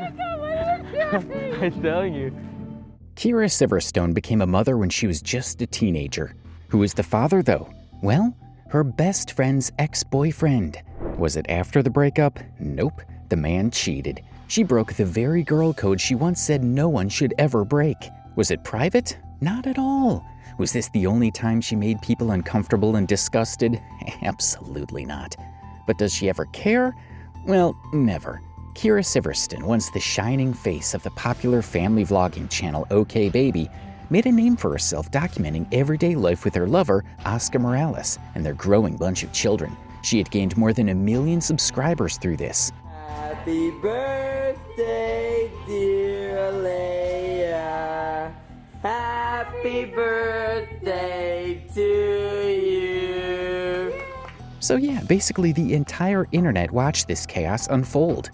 I'm telling you. Kyra Siverston became a mother when she was just a teenager. Who was the father, though? Well, her best friend's ex-boyfriend. Was it after the breakup? Nope. The man cheated. She broke the very girl code she once said no one should ever break. Was it private? Not at all. Was this the only time she made people uncomfortable and disgusted? Absolutely not. But does she ever care? Well, never. Kyra Siverston, once the shining face of the popular family vlogging channel OKBaby, made a name for herself documenting everyday life with her lover, Oscar Morales, and their growing bunch of children. She had gained more than 1 million subscribers through this. Happy birthday, dear Leia. Happy birthday to you. So yeah, basically the entire internet watched this chaos unfold.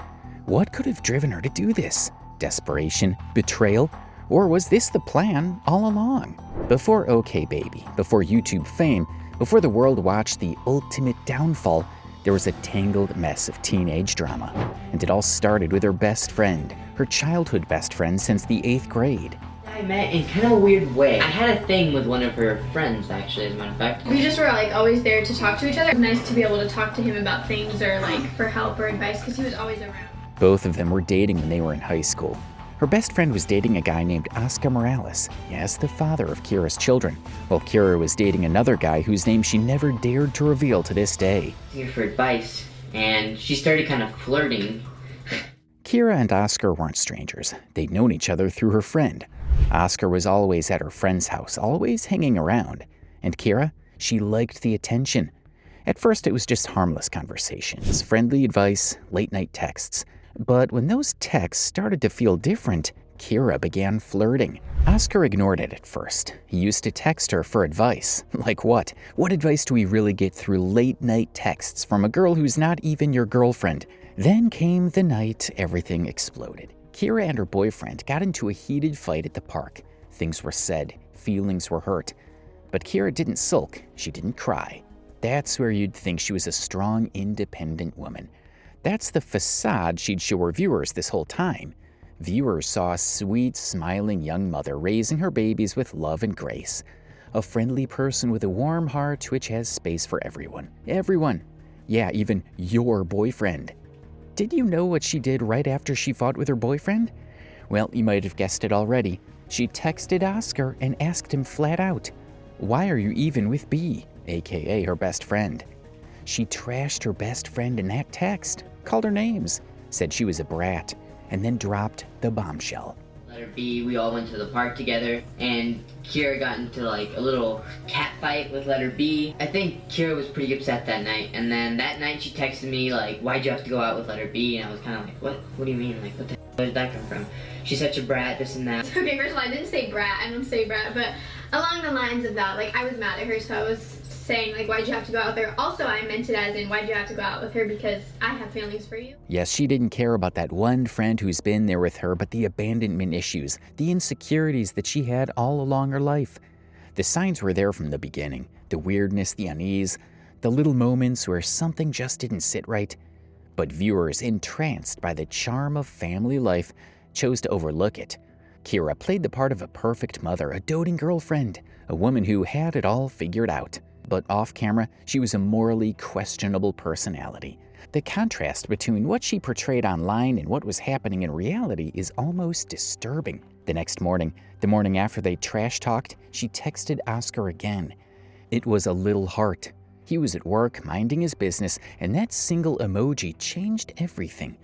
What could have driven her to do this? Desperation? Betrayal? Or was this the plan all along? Before OKBaby, before YouTube fame, before the world watched the ultimate downfall, there was a tangled mess of teenage drama. And it all started with her best friend, her childhood best friend since the 8th grade. I met in kind of a weird way. I had a thing with one of her friends, actually, as a matter of fact. We just were like always there to talk to each other. It was nice to be able to talk to him about things or like for help or advice because he was always around. Both of them were dating when they were in high school. Her best friend was dating a guy named Oscar Morales, yes, the father of Kyra's children, while Kyra was dating another guy whose name she never dared to reveal to this day. Here for advice, and she started kind of flirting. Kyra and Oscar weren't strangers. They'd known each other through her friend. Oscar was always at her friend's house, always hanging around. And Kyra, she liked the attention. At first, it was just harmless conversations, friendly advice, late-night texts. But when those texts started to feel different, Kyra began flirting. Oscar ignored it at first. He used to text her for advice. Like what? What advice do we really get through late-night texts from a girl who's not even your girlfriend? Then came the night everything exploded. Kyra and her boyfriend got into a heated fight at the park. Things were said, feelings were hurt. But Kyra didn't sulk, she didn't cry. That's where you'd think she was a strong, independent woman. That's the facade she'd show her viewers this whole time. Viewers saw a sweet, smiling young mother raising her babies with love and grace. A friendly person with a warm heart which has space for everyone. Everyone. Yeah, even your boyfriend. Did you know what she did right after she fought with her boyfriend? Well, you might have guessed it already. She texted Oscar and asked him flat out, "Why are you even with B?" aka her best friend. She trashed her best friend in that text, called her names, said she was a brat, and then dropped the bombshell. Letter B, we all went to the park together, and Kyra got into like a little cat fight with letter B. I think Kyra was pretty upset that night, and then that night she texted me like, "Why'd you have to go out with letter B?" And I was kind of like, what do you mean? Like, what the hell, where did that come from? She's such a brat, this and that. Okay, first of all, I didn't say brat, I don't say brat, but along the lines of that, like I was mad at her, so I was saying like, why'd you have to go out with her? Also, I meant it as in, why'd you have to go out with her because I have feelings for you. Yes, she didn't care about that one friend who's been there with her, but the abandonment issues, the insecurities that she had all along her life. The signs were there from the beginning. The weirdness, the unease, the little moments where something just didn't sit right. But viewers, entranced by the charm of family life, chose to overlook it. Kyra played the part of a perfect mother, a doting girlfriend, a woman who had it all figured out. But off camera, she was a morally questionable personality. The contrast between what she portrayed online and what was happening in reality is almost disturbing. The next morning, the morning after they trash talked, she texted Oscar again. It was a little heart. He was at work, minding his business, and that single emoji changed everything.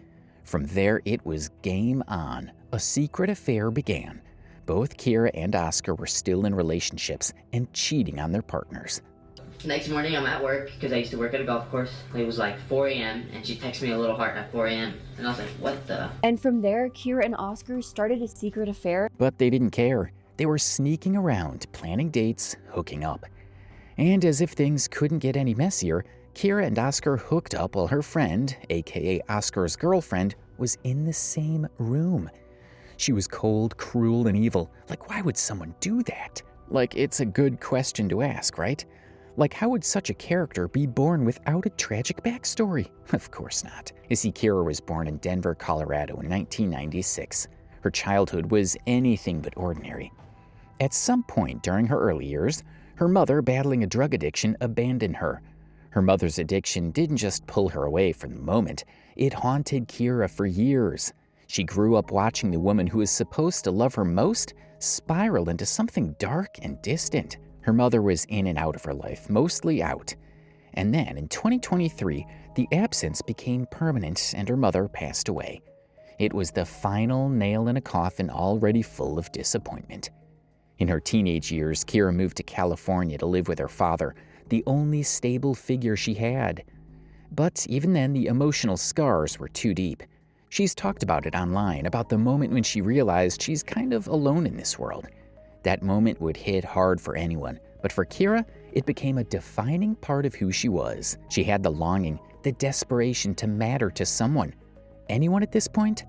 From there, it was game on. A secret affair began. Both Kyra and Oscar were still in relationships and cheating on their partners. Next morning, I'm at work, because I used to work at a golf course. It was like 4 a.m., and she texted me a little heart at 4 a.m., and I was like, what the? And from there, Kyra and Oscar started a secret affair. But they didn't care. They were sneaking around, planning dates, hooking up. And as if things couldn't get any messier, Kyra and Oscar hooked up while her friend, aka Oscar's girlfriend, was in the same room. She was cold, cruel, and evil. Like, why would someone do that? Like, it's a good question to ask, right? Like, how would such a character be born without a tragic backstory? Of course not. You see, Kyra was born in Denver, Colorado in 1996. Her childhood was anything but ordinary. At some point during her early years, her mother, battling a drug addiction, abandoned her. Her mother's addiction didn't just pull her away from the moment, it haunted Kyra for years. She grew up watching the woman who was supposed to love her most spiral into something dark and distant. Her mother was in and out of her life, mostly out. And then in 2023, the absence became permanent and her mother passed away. It was the final nail in a coffin already full of disappointment. In her teenage years, Kyra moved to California to live with her father, the only stable figure she had. But even then, the emotional scars were too deep. She's talked about it online, about the moment when she realized she's kind of alone in this world. That moment would hit hard for anyone, but for Kyra, it became a defining part of who she was. She had the longing, the desperation to matter to someone. Anyone at this point?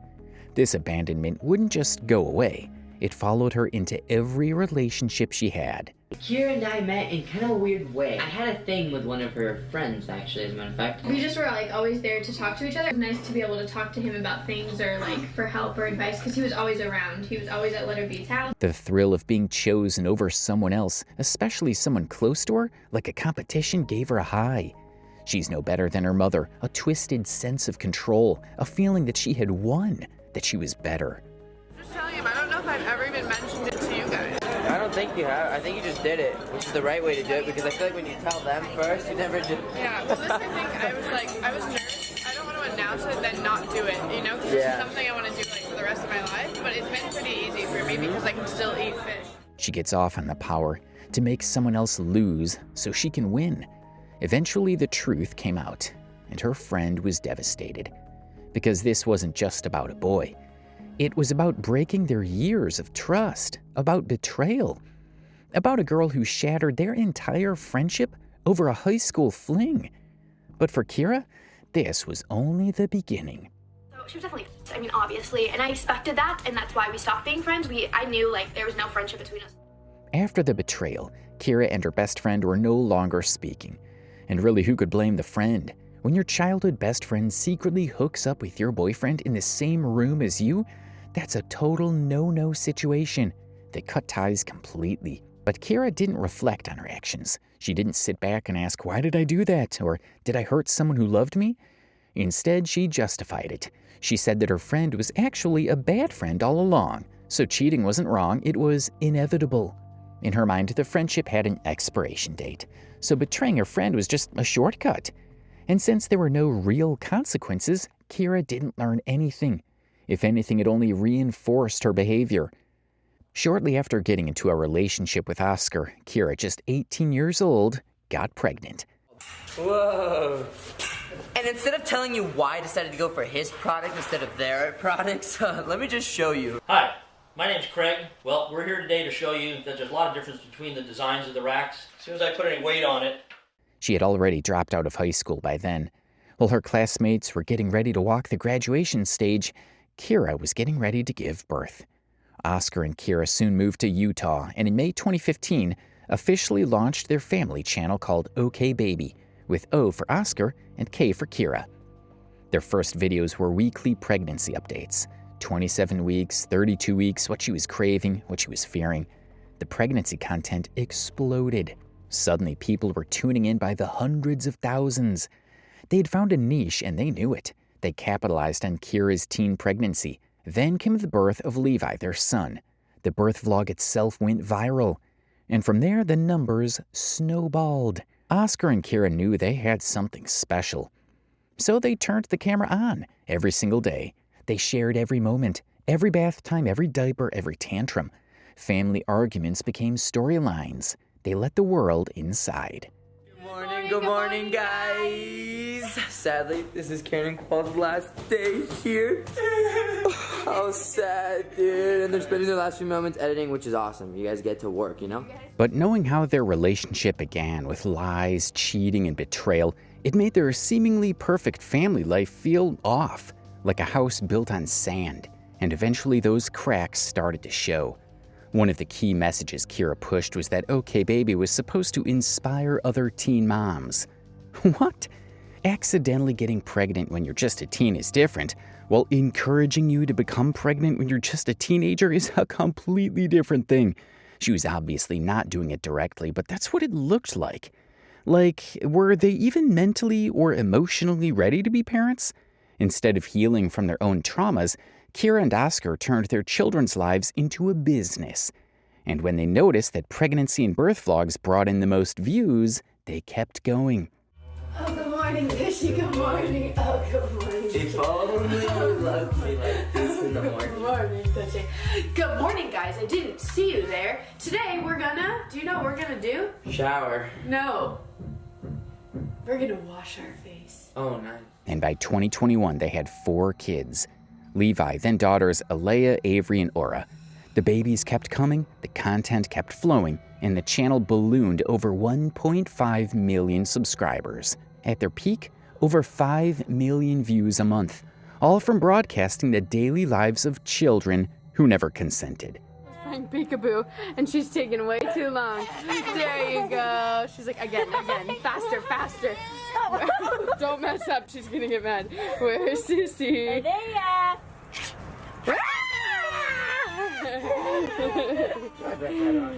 This abandonment wouldn't just go away. It followed her into every relationship she had. Kyra and I met in kind of a weird way. I had a thing with one of her friends, actually, as a matter of fact. We just were like always there to talk to each other. It was nice to be able to talk to him about things or like for help or advice because he was always around. He was always at letter B's house. The thrill of being chosen over someone else, especially someone close to her, like a competition, gave her a high. She's no better than her mother, a twisted sense of control, a feeling that she had won, that she was better. Just telling him, I don't know if I've ever even mentioned it to you guys. I don't think you have. I think you just did it, which is the right way to do it, because I feel like when you tell them first, you never do. Yeah, well, this I think I was nervous. I don't want to announce it, then not do it, you know? Because this is something I want to do like for the rest of my life, but it's been pretty easy for me because I can still eat fish. She gets off on the power to make someone else lose so she can win. Eventually, the truth came out, and her friend was devastated. Because this wasn't just about a boy. It was about breaking their years of trust, about betrayal, about a girl who shattered their entire friendship over a high school fling. But for Kyra, this was only the beginning. So she was definitely, obviously, and I expected that, and that's why we stopped being friends. I knew, there was no friendship between us. After the betrayal, Kyra and her best friend were no longer speaking. And really, who could blame the friend? When your childhood best friend secretly hooks up with your boyfriend in the same room as you, that's a total no-no situation. They cut ties completely. But Kyra didn't reflect on her actions. She didn't sit back and ask, why did I do that? Or did I hurt someone who loved me? Instead, she justified it. She said that her friend was actually a bad friend all along. So cheating wasn't wrong, it was inevitable. In her mind, the friendship had an expiration date. So betraying her friend was just a shortcut. And since there were no real consequences, Kyra didn't learn anything. If anything, it only reinforced her behavior. Shortly after getting into a relationship with Oscar, Kyra, just 18 years old, got pregnant. Whoa. And instead of telling you why I decided to go for his product instead of their products, let me just show you. Hi, my name's Craig. Well, we're here today to show you that there's a lot of difference between the designs of the racks. As soon as I put any weight on it. She had already dropped out of high school by then. While her classmates were getting ready to walk the graduation stage, Kyra was getting ready to give birth. Oscar and Kyra soon moved to Utah, and in May 2015, officially launched their family channel called OKBaby, with O for Oscar and K for Kyra. Their first videos were weekly pregnancy updates. 27 weeks, 32 weeks, what she was craving, what she was fearing. The pregnancy content exploded. Suddenly, people were tuning in by the hundreds of thousands. They'd found a niche, and they knew it. They capitalized on Kyra's teen pregnancy. Then came the birth of Levi, their son. The birth vlog itself went viral. And from there, the numbers snowballed. Oscar and Kyra knew they had something special. So they turned the camera on every single day. They shared every moment, every bath time, every diaper, every tantrum. Family arguments became storylines. They let the world inside. Good morning, guys. Sadly, this is Karen and Paul's last day here. How sad, dude. And they're spending their last few moments editing, which is awesome. You guys get to work, you know? But knowing how their relationship began with lies, cheating, and betrayal, it made their seemingly perfect family life feel off, like a house built on sand. And eventually those cracks started to show. One of the key messages Kyra pushed was that OKBaby was supposed to inspire other teen moms. What? Accidentally getting pregnant when you're just a teen is different, while encouraging you to become pregnant when you're just a teenager is a completely different thing. She was obviously not doing it directly, but that's what it looked like. Like, were they even mentally or emotionally ready to be parents? Instead of healing from their own traumas, Kyra and Oscar turned their children's lives into a business. And when they noticed that pregnancy and birth vlogs brought in the most views, they kept going. Oh, good morning, Fishy. Good morning. Oh, good morning. If only you loved me like this in the morning. Good morning, Fishy. Good morning, guys. I didn't see you there. Today we're gonna, do you know what we're gonna do? Shower. No. We're gonna wash our face. Oh, nice. And by 2021, they had 4 kids. Levi, then daughters Alea, Avery, and Aura. The babies kept coming, the content kept flowing, and the channel ballooned over 1.5 million subscribers. At their peak, over 5 million views a month, all from broadcasting the daily lives of children who never consented. I'm Peekaboo, and she's taking way too long. There you go. She's like, again, faster, faster. Don't mess up, she's gonna get mad. Where's Sissy? There.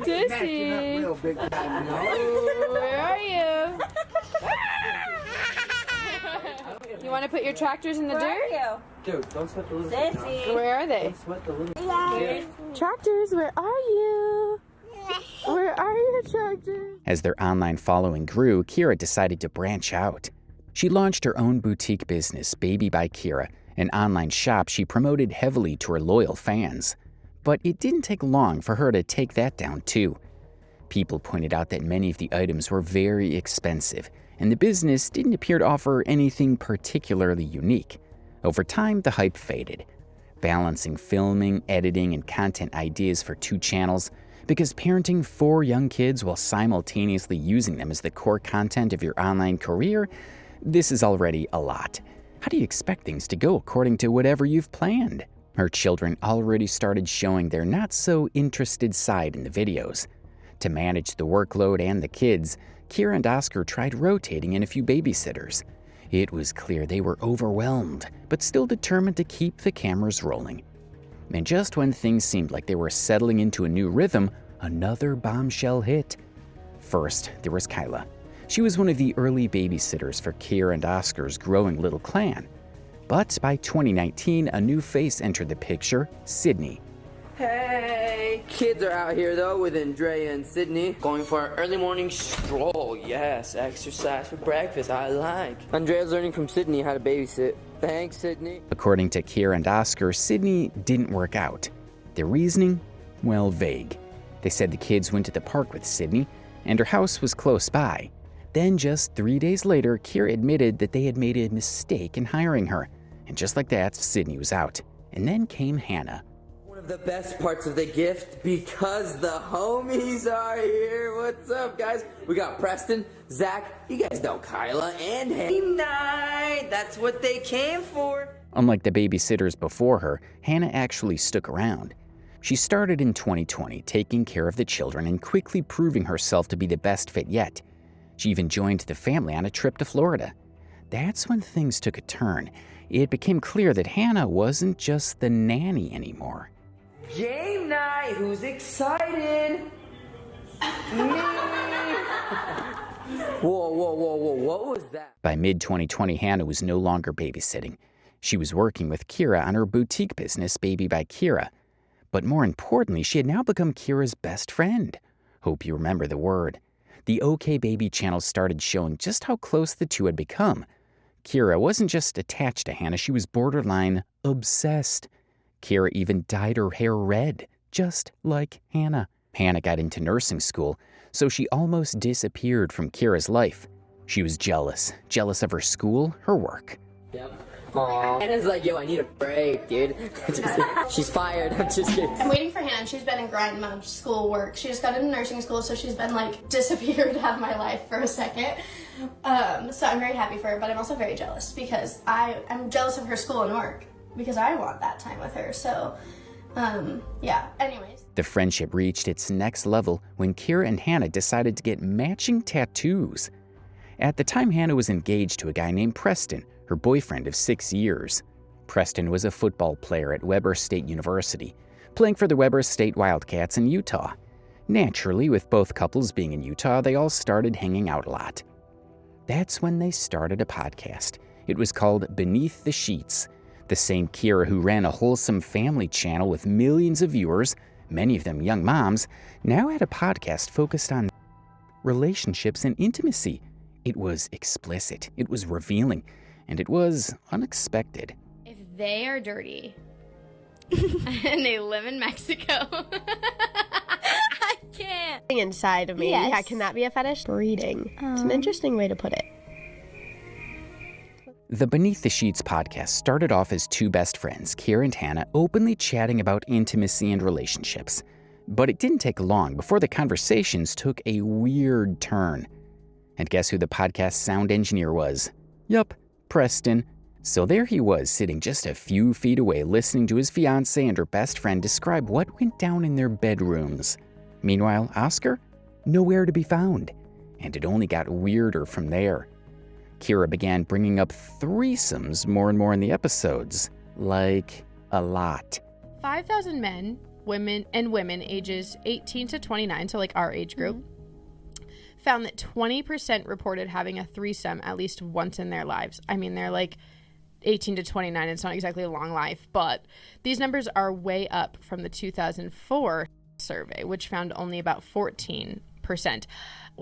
Sissy, where are you? You want to put your tractors in the dirt? Dude, don't sweat the little Sissy. Where are they? Don't sweat the little Tractors, where are you? Where are your tractors? As their online following grew, Kyra decided to branch out. She launched her own boutique business, Baby by Kyra, an online shop she promoted heavily to her loyal fans. But it didn't take long for her to take that down too. People pointed out that many of the items were very expensive, and the business didn't appear to offer anything particularly unique. Over time, the hype faded. Balancing filming, editing, and content ideas for 2 channels, because parenting 4 young kids while simultaneously using them as the core content of your online career, this is already a lot. How do you expect things to go according to whatever you've planned? Her children already started showing their not-so-interested side in the videos. To manage the workload and the kids, Kyra and Oscar tried rotating in a few babysitters. It was clear they were overwhelmed, but still determined to keep the cameras rolling. And just when things seemed like they were settling into a new rhythm, another bombshell hit. First, there was Kyla. She was one of the early babysitters for Kyra and Oscar's growing little clan. But by 2019, a new face entered the picture, Sydney. Hey! Kids are out here though with Andrea and Sydney. Going for an early morning stroll. Yes, exercise for breakfast. I like. Andrea's learning from Sydney how to babysit. Thanks, Sydney. According to Kyra and Oscar, Sydney didn't work out. Their reasoning? Well, vague. They said the kids went to the park with Sydney, and her house was close by. Then just 3 days later, Kyra admitted that they had made a mistake in hiring her. And just like that, Sydney was out. And then came Hannah. One of the best parts of the gift, because the homies are here. What's up, guys? We got Preston, Zach, you guys know Kyla, and Game Night. That's what they came for. Unlike the babysitters before her, Hannah actually stuck around. She started in 2020, taking care of the children and quickly proving herself to be the best fit yet. She even joined the family on a trip to Florida. That's when things took a turn. It became clear that Hannah wasn't just the nanny anymore. Game night! Who's excited? Me! Whoa, what was that? By mid-2020, Hannah was no longer babysitting. She was working with Kyra on her boutique business, Baby by Kyra. But more importantly, she had now become Kyra's best friend. Hope you remember the word. The OKBaby channel started showing just how close the two had become. Kyra wasn't just attached to Hannah, she was borderline obsessed. Kyra even dyed her hair red, just like Hannah. Hannah got into nursing school, so she almost disappeared from Kyra's life. She was jealous of her school, her work. Yep. Aww. Hannah's like, yo, I need a break, dude. She's fired. I'm just kidding. I'm waiting for Hannah. She's been in grind mode, school work. She just got into nursing school, so she's been like disappeared out of my life for a second. So I'm very happy for her, but I'm also very jealous because I'm jealous of her school and work because I want that time with her. So Yeah, anyways. The friendship reached its next level when Kyra and Hannah decided to get matching tattoos. At the time, Hannah was engaged to a guy named Preston, her boyfriend of 6 years. Preston was a football player at Weber State University, playing for the Weber State Wildcats in Utah. Naturally, with both couples being in Utah, they all started hanging out a lot. That's when they started a podcast. It was called Beneath the Sheets. The same Kyra who ran a wholesome family channel with millions of viewers, many of them young moms, now had a podcast focused on relationships and intimacy. It was explicit, it was revealing, and it was unexpected. If they are dirty and they live in Mexico, I can't. Inside of me. Yes. Yeah, can that be a fetish? Breeding. It's an interesting way to put it. The Beneath the Sheets podcast started off as two best friends, Kyra and Hannah, openly chatting about intimacy and relationships. But it didn't take long before the conversations took a weird turn. And guess who the podcast sound engineer was? Yup, Preston. So there he was, sitting just a few feet away, listening to his fiancée and her best friend describe what went down in their bedrooms. Meanwhile, Oscar? Nowhere to be found. And it only got weirder from there. Kyra began bringing up threesomes more and more in the episodes. Like, a lot. 5,000 men, women ages 18 to 29, so like our age group, found that 20% reported having a threesome at least once in their lives. I mean, they're like 18 to 29. It's not exactly a long life, but these numbers are way up from the 2004 survey, which found only about 14%.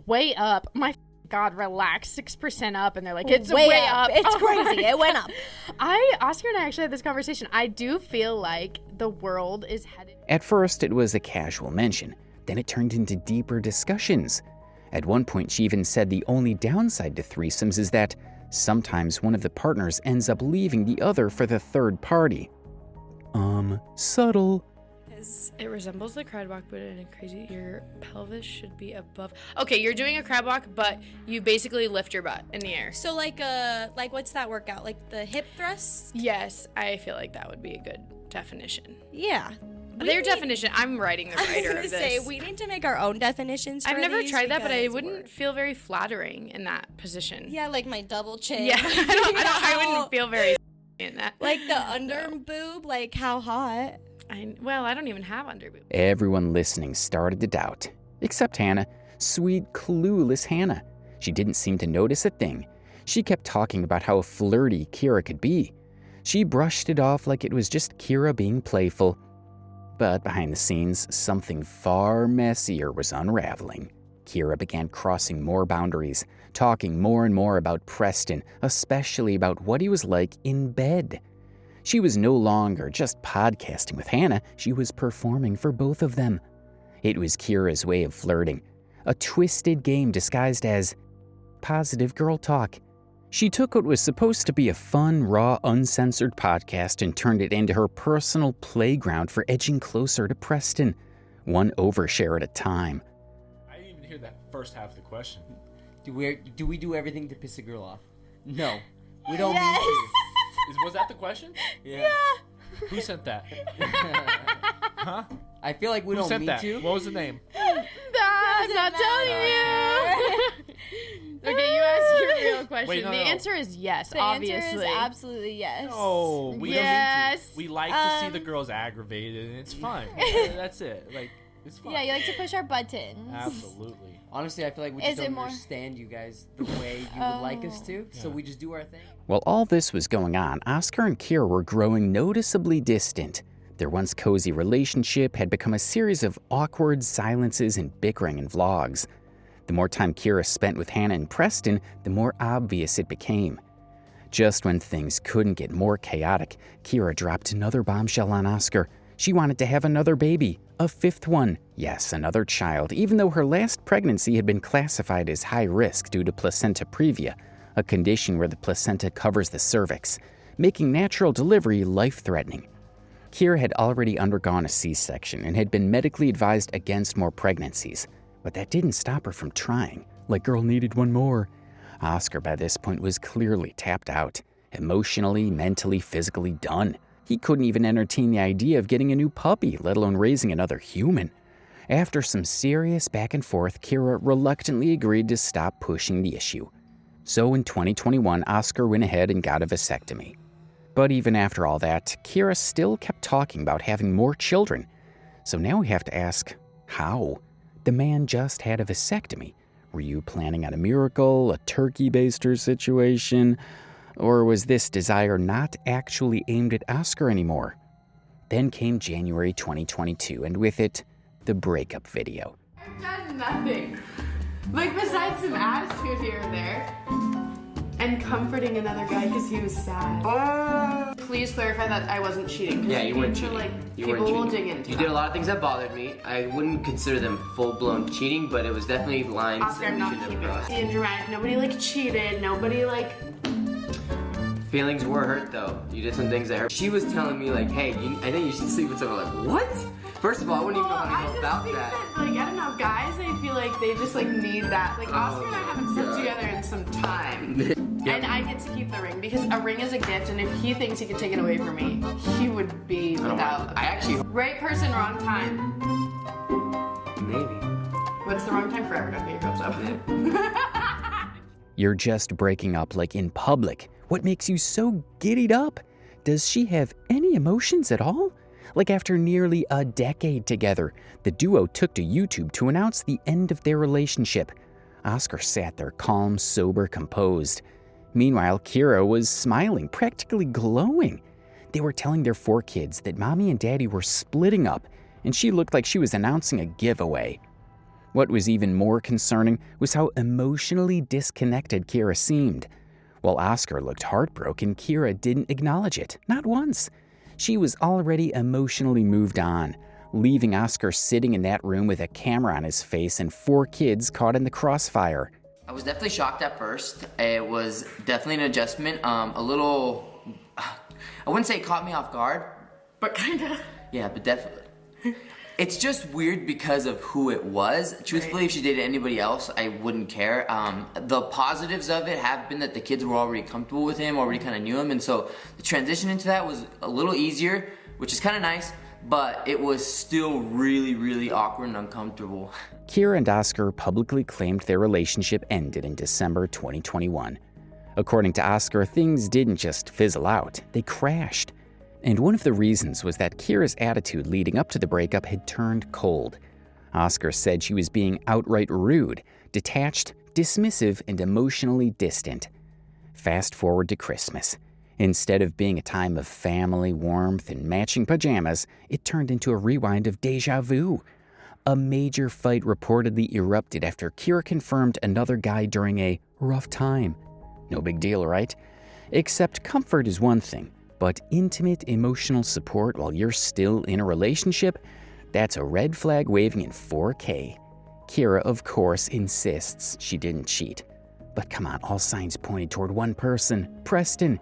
Way up. My God, relax. 6% up, and they're like, it's way up. It's crazy. It went up. Oscar and I actually had this conversation. I do feel like the world is headed. At first, it was a casual mention. Then it turned into deeper discussions. At one point, she even said the only downside to threesomes is that sometimes one of the partners ends up leaving the other for the third party. Subtle. It resembles the crab walk, but in a crazy, your pelvis should be above. Okay, you're doing a crab walk, but you basically lift your butt in the air. So like what's that workout? Like the hip thrusts? Yes, I feel like that would be a good definition. Yeah. Definition. I'm writing the writer of this. Say, we need to make our own definitions. I've never tried that, but I wouldn't feel very flattering in that position. Yeah, like my double chin. Yeah, I wouldn't feel very in that. Like the under boob, like how hot? I don't even have under boob. Everyone listening started to doubt, except Hannah, sweet, clueless Hannah. She didn't seem to notice a thing. She kept talking about how flirty Kyra could be. She brushed it off like it was just Kyra being playful. But behind the scenes, something far messier was unraveling. Kyra began crossing more boundaries, talking more and more about Preston, especially about what he was like in bed. She was no longer just podcasting with Hannah, she was performing for both of them. It was Kyra's way of flirting, a twisted game disguised as positive girl talk. She took what was supposed to be a fun, raw, uncensored podcast and turned it into her personal playground for edging closer to Preston, one overshare at a time. I didn't even hear that first half of the question. Do we do everything to piss a girl off? No, we don't Yes. need to. Was that the question? Yeah. Who sent that? Huh? I feel like we Who don't sent need that? to. What was the name? I'm not telling you. Okay, you asked your real question. Wait, no. The answer is yes, The obviously. answer is absolutely yes. No, we don't Yes. need to. We like to see the girls aggravated, and it's fun. That's it. Like, it's fun. Yeah, you like to push our buttons. Absolutely. Honestly, I feel like we Is just it don't more- understand you guys the way you would like us to, so we just do our thing. While all this was going on, Oscar and Kyra were growing noticeably distant. Their once cozy relationship had become a series of awkward silences and bickering in vlogs. The more time Kyra spent with Hannah and Preston, the more obvious it became. Just when things couldn't get more chaotic, Kyra dropped another bombshell on Oscar. She wanted to have another baby, a fifth one. Yes, another child, even though her last pregnancy had been classified as high risk due to placenta previa, a condition where the placenta covers the cervix, making natural delivery life-threatening. Kyra had already undergone a C-section and had been medically advised against more pregnancies, but that didn't stop her from trying, like girl needed one more. Oscar by this point was clearly tapped out, emotionally, mentally, physically done. He couldn't even entertain the idea of getting a new puppy, let alone raising another human. After some serious back and forth, Kyra reluctantly agreed to stop pushing the issue. So in 2021, Oscar went ahead and got a vasectomy. But even after all that, Kyra still kept talking about having more children. So now we have to ask, how? The man just had a vasectomy. Were you planning on a miracle, a turkey baster situation? Or was this desire not actually aimed at Oscar anymore? Then came January 2022, and with it, the breakup video. I've done nothing. Like, besides some attitude here and there. And comforting another guy because he was sad. Please clarify that I wasn't cheating. Yeah, you weren't cheating. You people will dig into You that. did a lot of things that bothered me. I wouldn't consider them full-blown cheating, but it was definitely lines Oscar, I'm that not you shouldn't keeping have it crossed. being dramatic. Nobody, like, cheated. Nobody, like... Feelings were hurt, though. You did some things that hurt. She was telling me, like, hey, I think you should sleep with someone. Like, what? First of all, I wouldn't even know how to go about that. Like, I don't know, guys, I feel like they just, like, need that. Like, Oscar and I haven't slept together in some time. And I get to keep the ring, because a ring is a gift, and if he thinks he could take it away from me, he would be without... I actually... Right person, wrong time. Maybe. What's the wrong time forever? Don't get your hopes up. You're just breaking up, like, in public. What makes you so giddied up? Does she have any emotions at all? Like, after nearly a decade together, the duo took to YouTube to announce the end of their relationship. Oscar sat there calm, sober, composed. Meanwhile, Kyra was smiling, practically glowing. They were telling their 4 kids that mommy and daddy were splitting up, and she looked like she was announcing a giveaway. What was even more concerning was how emotionally disconnected Kyra seemed. While Oscar looked heartbroken, Kyra didn't acknowledge it, not once. She was already emotionally moved on, leaving Oscar sitting in that room with a camera on his face and 4 kids caught in the crossfire. I was definitely shocked at first. It was definitely an adjustment. A little... I wouldn't say it caught me off guard. But kinda. Yeah, but definitely. It's just weird because of who it was. Truthfully, if she dated anybody else, I wouldn't care. The positives of it have been that the kids were already comfortable with him, already kind of knew him, and so the transition into that was a little easier, which is kind of nice, but it was still really, really awkward and uncomfortable. Kyra and Oscar publicly claimed their relationship ended in December 2021. According to Oscar, things didn't just fizzle out, they crashed. And one of the reasons was that Kyra's attitude leading up to the breakup had turned cold. Oscar said she was being outright rude, detached, dismissive, and emotionally distant. Fast forward to Christmas. Instead of being a time of family, warmth, and matching pajamas, it turned into a rewind of deja vu. A major fight reportedly erupted after Kyra confirmed another guy during a rough time. No big deal, right? Except comfort is one thing. But intimate emotional support while you're still in a relationship, that's a red flag waving in 4K. Kyra, of course, insists she didn't cheat. But come on, all signs pointed toward one person, Preston.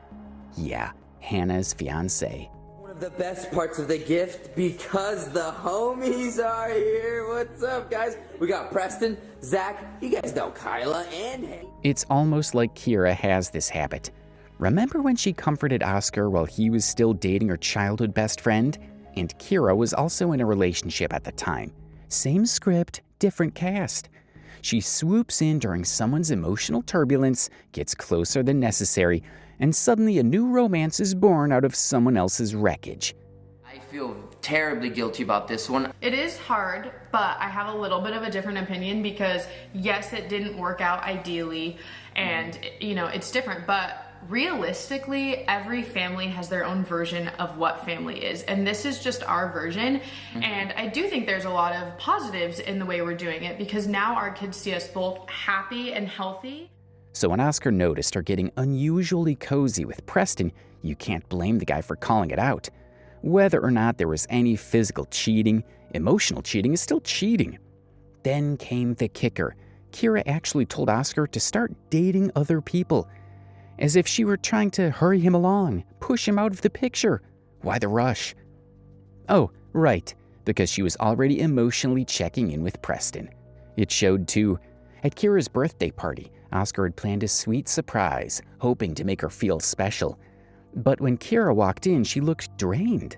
Yeah, Hannah's fiancé. One of the best parts of the gift, because the homies are here. What's up, guys? We got Preston, Zach, you guys know Kyla, and Hank. It's almost like Kyra has this habit. Remember when she comforted Oscar while he was still dating her childhood best friend? And Kyra was also in a relationship at the time. Same script, different cast. She swoops in during someone's emotional turbulence, gets closer than necessary, and suddenly a new romance is born out of someone else's wreckage. I feel terribly guilty about this one. It is hard, but I have a little bit of a different opinion because, yes, it didn't work out ideally, and, you know, it's different, but realistically, every family has their own version of what family is, and this is just our version. And I do think there's a lot of positives in the way we're doing it because now our kids see us both happy and healthy. So when Oscar noticed her getting unusually cozy with Preston, you can't blame the guy for calling it out. Whether or not there was any physical cheating, emotional cheating is still cheating. Then came the kicker. Kyra actually told Oscar to start dating other people, as if she were trying to hurry him along, push him out of the picture. Why the rush? Oh, right, because she was already emotionally checking in with Preston. It showed too. At Kyra's birthday party, Oscar had planned a sweet surprise, hoping to make her feel special. But when Kyra walked in, she looked drained.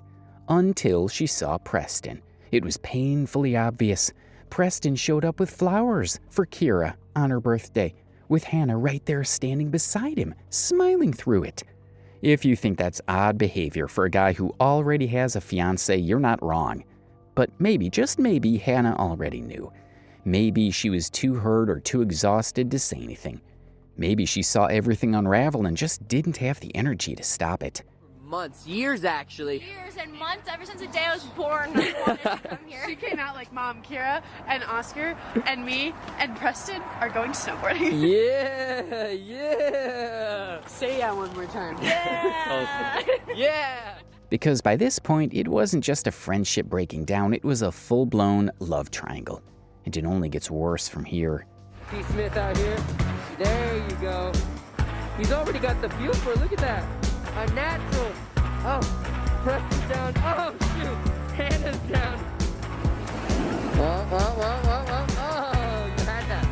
Until she saw Preston. It was painfully obvious. Preston showed up with flowers for Kyra on her birthday, with Hannah right there standing beside him, smiling through it. If you think that's odd behavior for a guy who already has a fiancé, you're not wrong. But maybe, just maybe, Hannah already knew. Maybe she was too hurt or too exhausted to say anything. Maybe she saw everything unravel and just didn't have the energy to stop it. Months, years actually. Years and months, ever since the day I was born, I wanted to come here. She came out like, Mom, Kyra and Oscar and me and Preston are going snowboarding. Yeah, yeah. Say yeah one more time. Yeah. Yeah. Because by this point, it wasn't just a friendship breaking down, it was a full-blown love triangle. And it only gets worse from here. T. Smith out here. There you go. He's already got the pupil. Look at that. A natural. Oh, Preston's down. Oh, shoot. Hannah's down. Oh, you had that.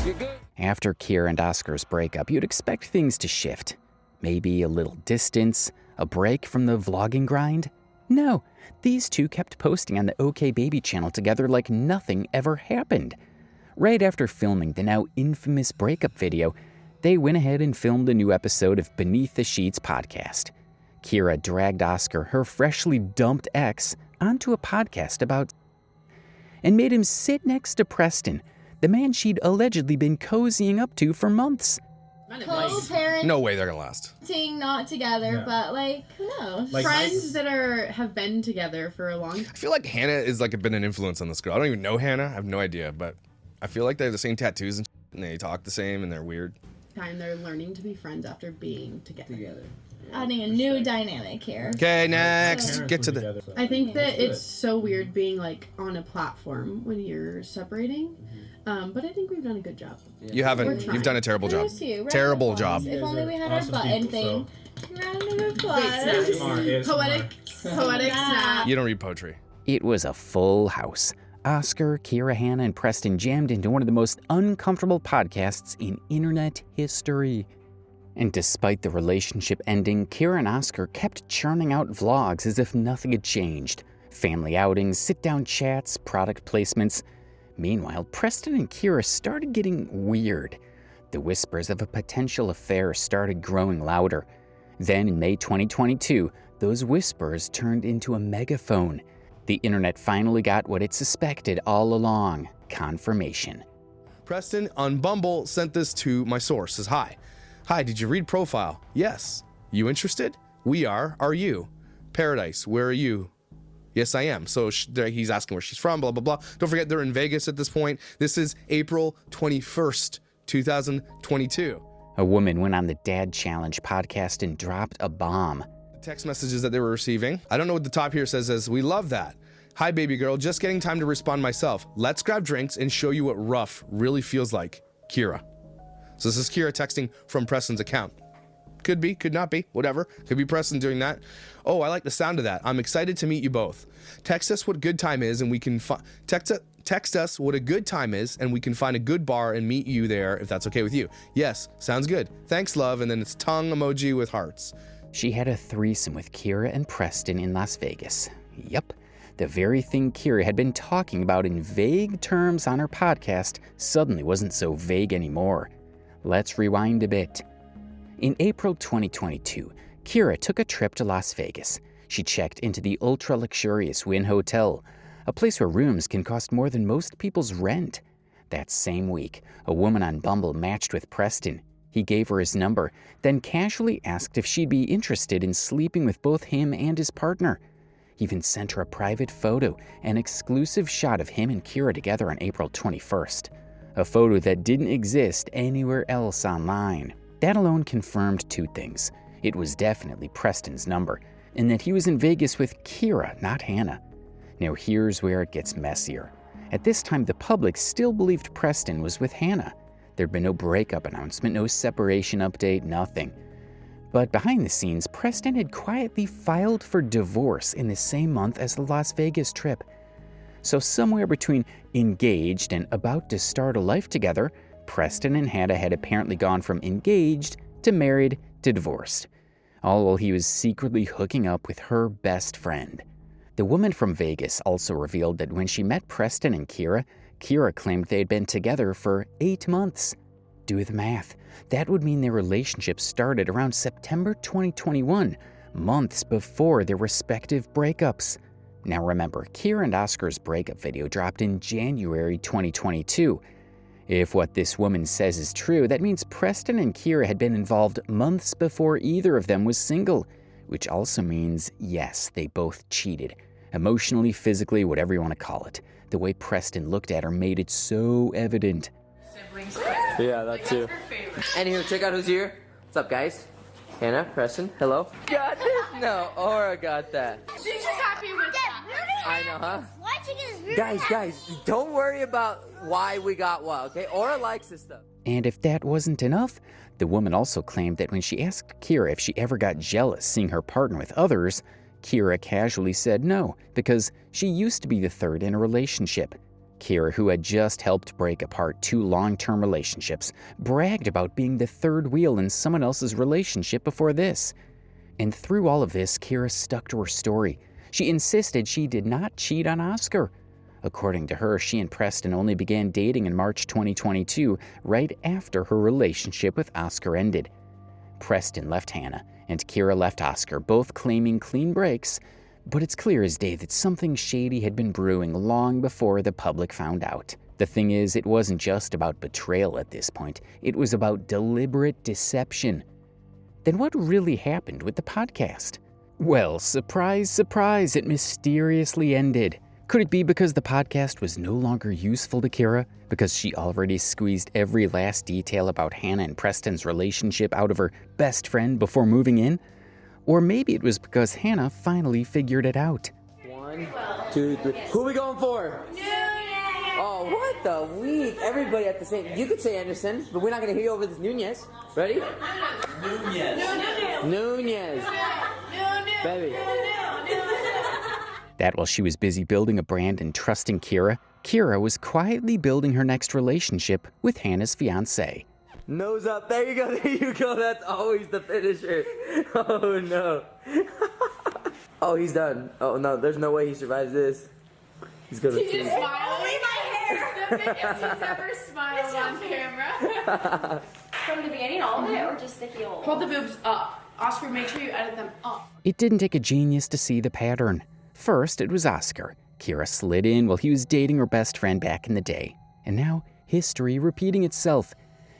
You're good. After Kyra and Oscar's breakup, you'd expect things to shift. Maybe a little distance, a break from the vlogging grind. No, these two kept posting on the OKBaby channel together like nothing ever happened. Right after filming the now infamous breakup video, they went ahead and filmed a new episode of Beneath the Sheets podcast. Kyra dragged Oscar, her freshly dumped ex, onto a podcast about and made him sit next to Preston, the man she'd allegedly been cozying up to for months. Co-parenting, no way they're gonna last. Not together, but like, who knows? Like, friends that have been together for a long time. I feel like Hannah is like been an influence on this girl. I don't even know Hannah. I have no idea, but I feel like they have the same tattoos and they talk the same and they're weird. They're learning to be friends after being together. Adding a new dynamic here. Okay, next. Get to the... I think that it's so weird being like on a platform when you're separating. But I think we've done a good job. You haven't. You've done a terrible job. Terrible job. If only we had our button thing. Round of applause. Poetic snap. You don't read poetry. It was a full house. Oscar, Kyra, Hannah, and Preston jammed into one of the most uncomfortable podcasts in internet history. And despite the relationship ending, Kyra and Oscar kept churning out vlogs as if nothing had changed. Family outings, sit-down chats, product placements. Meanwhile, Preston and Kyra started getting weird. The whispers of a potential affair started growing louder. Then in May 2022, those whispers turned into a megaphone. The internet finally got what it suspected all along: confirmation. Preston on Bumble sent this to my source. Says, hi. Hi, did you read profile? Yes. You interested? We are. Are you? Paradise, where are you? Yes, I am. So he's asking where she's from, blah, blah, blah. Don't forget, they're in Vegas at this point. This is April 21st, 2022. A woman went on the Dad Challenge podcast and dropped a bomb. Text messages that they were receiving. I don't know what the top here says. We love that. Hi, baby girl. Just getting time to respond myself. Let's grab drinks and show you what rough really feels like. Kyra. So this is Kyra texting from Preston's account. Could be, could not be, whatever. Could be Preston doing that. Oh, I like the sound of that. I'm excited to meet you both. Text us what good time is and we can text us what a good time is and we can find a good bar and meet you there if that's okay with you. Yes, sounds good. Thanks, love. And then it's tongue emoji with hearts. She had a threesome with Kyra and Preston in Las Vegas. Yup, the very thing Kyra had been talking about in vague terms on her podcast suddenly wasn't so vague anymore. Let's rewind a bit. In April 2022, Kyra took a trip to Las Vegas. She checked into the ultra-luxurious Wynn Hotel, a place where rooms can cost more than most people's rent. That same week, a woman on Bumble matched with Preston. He gave her his number, then casually asked if she'd be interested in sleeping with both him and his partner. He even sent her a private photo, an exclusive shot of him and Kyra together on April 21st. A photo that didn't exist anywhere else online. That alone confirmed two things. It was definitely Preston's number, and that he was in Vegas with Kyra, not Hannah. Now here's where it gets messier. At this time, the public still believed Preston was with Hannah. There'd been no breakup announcement, no separation update, nothing. But behind the scenes, Preston had quietly filed for divorce in the same month as the Las Vegas trip. So somewhere between engaged and about to start a life together, Preston and Hannah had apparently gone from engaged to married to divorced, all while he was secretly hooking up with her best friend. The woman from Vegas also revealed that when she met Preston and Kyra claimed they had been together for 8 months. Do the math. That would mean their relationship started around September 2021, months before their respective breakups. Now remember, Kyra and Oscar's breakup video dropped in January 2022. If what this woman says is true, that means Preston and Kyra had been involved months before either of them was single, which also means, yes, they both cheated. Emotionally, physically, whatever you want to call it. The way Preston looked at her made it so evident. Yeah, that too. Anywho, check out who's here. What's up, guys? Hannah, Preston, hello. Got this? No, Aura got that. She's just happy with that. I know, huh? Guys, don't worry about why we got what, okay? Aura likes this stuff. And if that wasn't enough, the woman also claimed that when she asked Kyra if she ever got jealous seeing her partner with others, Kyra casually said no, because she used to be the third in a relationship. Kyra, who had just helped break apart 2 long-term relationships, bragged about being the third wheel in someone else's relationship before this. And through all of this, Kyra stuck to her story. She insisted she did not cheat on Oscar. According to her, she and Preston only began dating in March 2022, right after her relationship with Oscar ended. Preston left Hannah, and Kyra left Oscar, both claiming clean breaks, but it's clear as day that something shady had been brewing long before the public found out. The thing is, it wasn't just about betrayal at this point. It was about deliberate deception. Then what really happened with the podcast? Well, surprise, surprise, it mysteriously ended. Could it be because the podcast was no longer useful to Kyra? Because she already squeezed every last detail about Hannah and Preston's relationship out of her best friend before moving in? Or maybe it was because Hannah finally figured it out. 1, 2, 3. Who are we going for? Oh, what the week? Everybody at the same. You could say Anderson, but we're not going to hear you over this Nunez. Ready? Nunez. Baby. That while she was busy building a brand and trusting Kyra, Kyra was quietly building her next relationship with Hannah's fiancé. Nose up. There you go. There you go. That's always the finisher. Oh, no. Oh, he's done. Oh, no. There's no way he survives this. He's going to She just smiled. Only my hair. The biggest he's ever smiled on camera. From the beginning, all of it, or just the heel? Hold the boobs up. Oscar, make sure you edit them up. It didn't take a genius to see the pattern. First, it was Oscar. Kyra slid in while he was dating her best friend back in the day. And now, history repeating itself.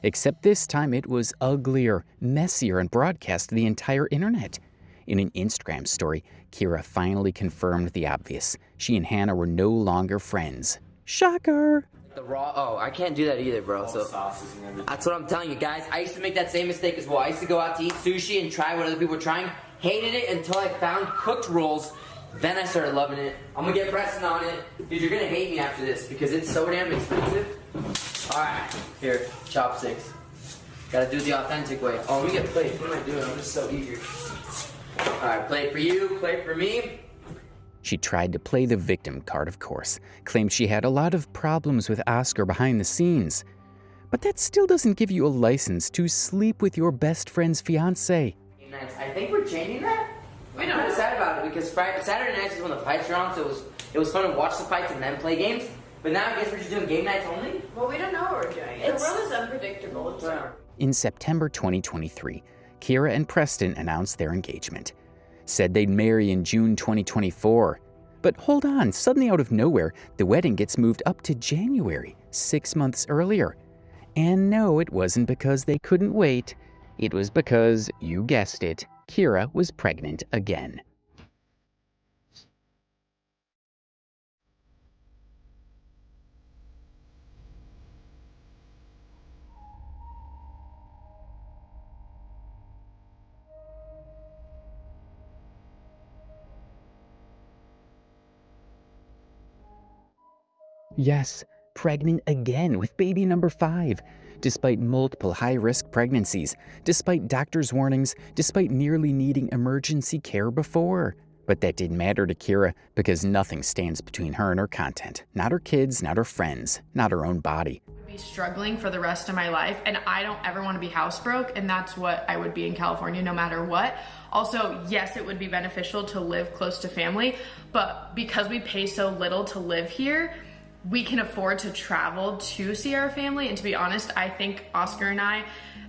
Except this time it was uglier, messier, and broadcast to the entire internet. In an Instagram story, Kyra finally confirmed the obvious. She and Hannah were no longer friends. Shocker! The raw. Oh, I can't do that either, bro. So that's what I'm telling you, guys. I used to make that same mistake as well. I used to go out to eat sushi and try what other people were trying. Hated it until I found cooked rolls. Then I started loving it. I'm gonna get Preston on it. Dude, you're gonna hate me after this because it's so damn expensive. Alright, here, chopsticks. Gotta do it the authentic way. Oh, let me get plates. What am I doing? I'm just so eager. Alright, plate for you, plate for me. She tried to play the victim card, of course, claimed she had a lot of problems with Oscar behind the scenes. But that still doesn't give you a license to sleep with your best friend's fiancé. I think we're changing that. I'm kind of sad about it because Saturday nights is when the fights are on, so it was fun to watch the fights and then play games. But now I guess we're just doing game nights only? Well, we don't know what we're doing. The world is unpredictable. In September 2023, Kyra and Preston announced their engagement. Said they'd marry in June 2024. But hold on, suddenly out of nowhere, the wedding gets moved up to January, 6 months earlier. And no, it wasn't because they couldn't wait. It was because, you guessed it, Kyra was pregnant again. Yes, pregnant again with baby number 5. Despite multiple high-risk pregnancies, despite doctors' warnings, despite nearly needing emergency care before. But that didn't matter to Kyra because nothing stands between her and her content. Not her kids, not her friends, not her own body. be struggling for the rest of my life, and I don't ever want to be housebroke, and that's what I would be in California no matter what. Also, yes, it would be beneficial to live close to family, but because we pay so little to live here, we can afford to travel to see our family. And to be honest, I think Oscar and I,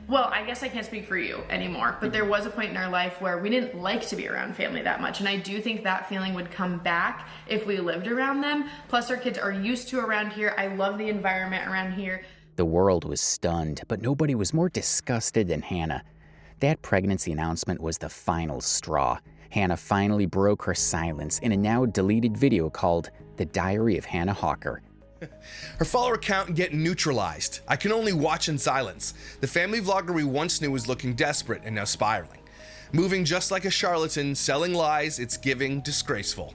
well, I guess I can't speak for you anymore, but there was a point in our life where we didn't like to be around family that much. And I do think that feeling would come back if we lived around them. Plus our kids are used to around here. I love the environment around here. The world was stunned, but nobody was more disgusted than Hannah. That pregnancy announcement was the final straw. Hannah finally broke her silence in a now deleted video called The Diary of Hannah Hawker. Her follower count getting neutralized. I can only watch in silence. The family vlogger we once knew was looking desperate and now spiraling. Moving just like a charlatan, selling lies, it's giving disgraceful.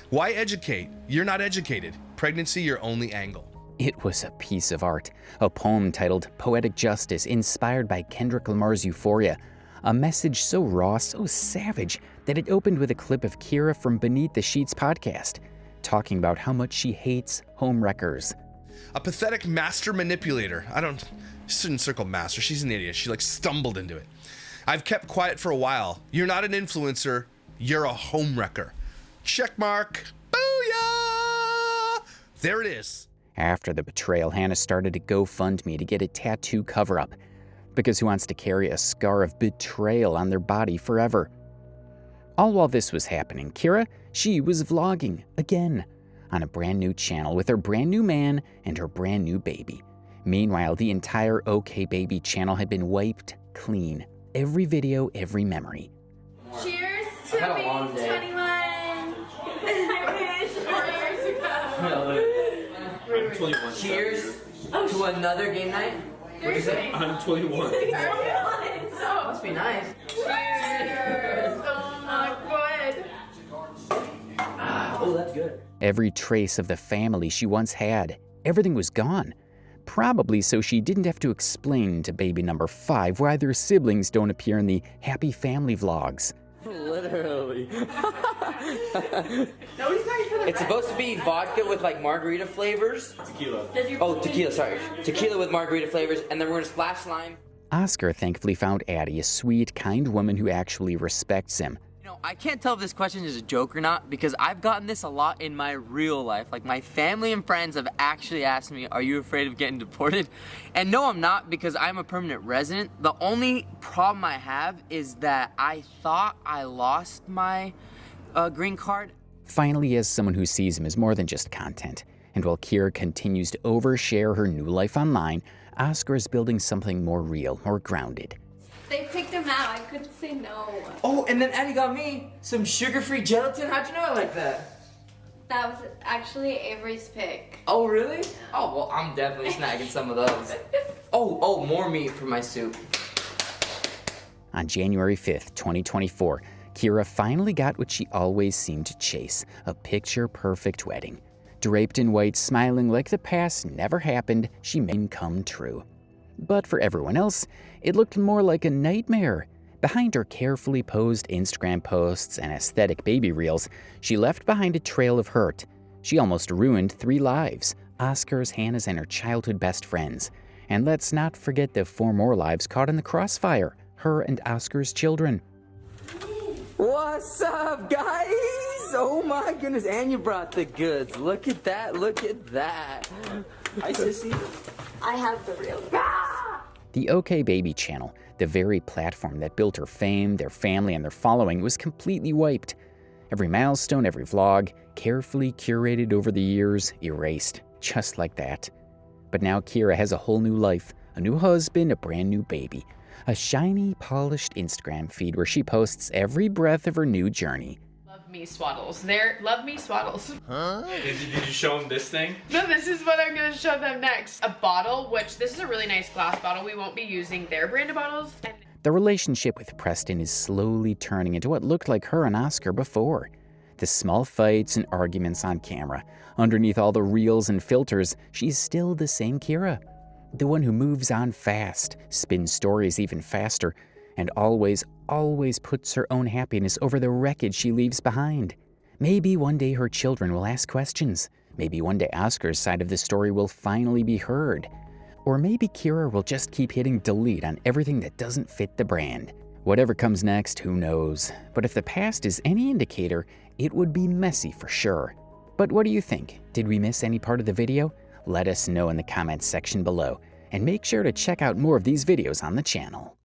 Why educate? You're not educated. Pregnancy your only angle. It was a piece of art, a poem titled Poetic Justice, inspired by Kendrick Lamar's Euphoria. A message so raw, so savage, that it opened with a clip of Kyra from Beneath the Sheets podcast, talking about how much she hates homewreckers. A pathetic master manipulator. She shouldn't circle master, she's an idiot. She stumbled into it. I've kept quiet for a while. You're not an influencer, you're a homewrecker. Check mark. Booyah! There it is. After the betrayal, Hannah started a GoFundMe to get a tattoo cover-up, because who wants to carry a scar of betrayal on their body forever? All while this was happening, Kyra, she was vlogging again on a brand new channel with her brand new man and her brand new baby. Meanwhile, the entire OKBaby channel had been wiped clean. Every video, every memory. Cheers to being 21. I'm 21. Cheers to another game night. What'd you say? I'm 21. Must be nice. Cheers. Oh, that's good. Every trace of the family she once had, everything was gone. Probably so she didn't have to explain to baby number 5 why their siblings don't appear in the happy family vlogs. Literally. It's supposed to be vodka with margarita flavors. Tequila. Oh, tequila, sorry. Tequila with margarita flavors, and then we're gonna splash lime. Oscar thankfully found Addie, a sweet, kind woman who actually respects him. You know, I can't tell if this question is a joke or not because I've gotten this a lot in my real life. My family and friends have actually asked me, are you afraid of getting deported? And no, I'm not, because I'm a permanent resident. The only problem I have is that I thought I lost my green card. Finally, as someone who sees him as more than just content, and while Kyra continues to overshare her new life online, Oscar is building something more real, more grounded. They picked him out. I couldn't say no. Oh, and then Addie got me some sugar-free gelatin. How'd you know I like that? That was actually Avery's pick. Oh, really? Oh, well, I'm definitely snagging some of those. Oh, more meat for my soup. On January 5th, 2024, Kyra finally got what she always seemed to chase, a picture-perfect wedding. Draped in white, smiling like the past never happened, she made it come true. But for everyone else, it looked more like a nightmare. Behind her carefully posed Instagram posts and aesthetic baby reels, she left behind a trail of hurt. She almost ruined 3 lives, Oscar's, Hannah's, and her childhood best friends. And let's not forget the 4 more lives caught in the crossfire, her and Oscar's children. What's up, guys? Oh my goodness, and you brought the goods. Look at that, look at that. Hi, sissy. I have the real. The OKBaby channel, the very platform that built her fame, their family, and their following, was completely wiped. Every milestone, every vlog, carefully curated over the years, erased, just like that. But now Kyra has a whole new life, a new husband, a brand new baby, a shiny, polished Instagram feed where she posts every breath of her new journey. Love me swaddles. Love me swaddles. Huh? Did you show them this thing? No, this is what I'm gonna show them next. A bottle, which this is a really nice glass bottle. We won't be using their brand of bottles. The relationship with Preston is slowly turning into what looked like her and Oscar before. The small fights and arguments on camera. Underneath all the reels and filters, she's still the same Kyra. The one who moves on fast, spins stories even faster, and always puts her own happiness over the wreckage she leaves behind. Maybe one day her children will ask questions. Maybe one day Oscar's side of the story will finally be heard. Or maybe Kyra will just keep hitting delete on everything that doesn't fit the brand. Whatever comes next, who knows? But if the past is any indicator, it would be messy for sure. But what do you think? Did we miss any part of the video? Let us know in the comments section below. And make sure to check out more of these videos on the channel.